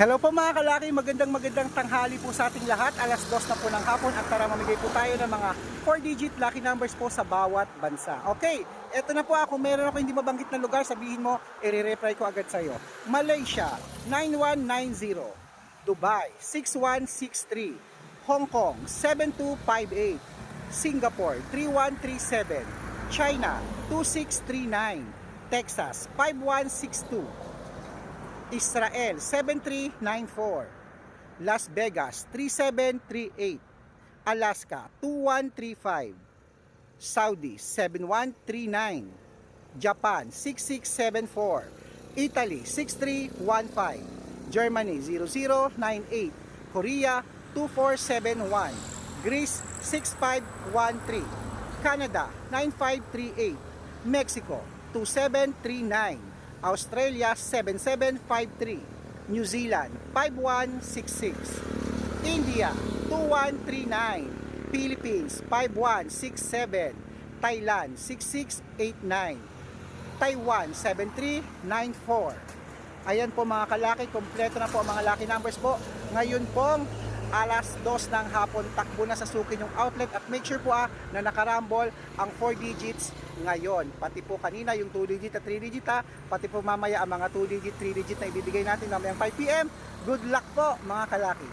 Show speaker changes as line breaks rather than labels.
Hello po mga kalaki, magandang tanghali po sa ating lahat. Alas 2 na po ng hapon at tara mamigay po tayo ng mga 4-digit lucky numbers po sa bawat bansa. Okay, eto na po ako. Meron ako hindi mabanggit na lugar, sabihin mo, i-reply ko agad sa'yo. Malaysia, 9190. Dubai, 6163. Hong Kong, 7258. Singapore, 3137. China, 2639. Texas, 5162. Israel 7394, Las Vegas 3738, Alaska 2135, Saudi 7139, Japan 6674, Italy 6315, Germany 0098, Korea 2471, Greece 6513, Canada 9538, Mexico 2739, Australia 7753, New Zealand 5166, India 2139, Philippines 5167, Thailand 6689, Taiwan 7394. Ayan po mga kalaki, kompleto na po ang mga lucky numbers po. Ngayon pong alas 2 ng hapon, takbo na sa sukin yung outlet at make sure po na nakarambol ang 4 digits ngayon. Pati po kanina yung 2 digit at 3 digit pati po mamaya ang mga 2 digit, 3 digit na ibibigay natin mamayang 5 PM. Good luck po mga kalaki.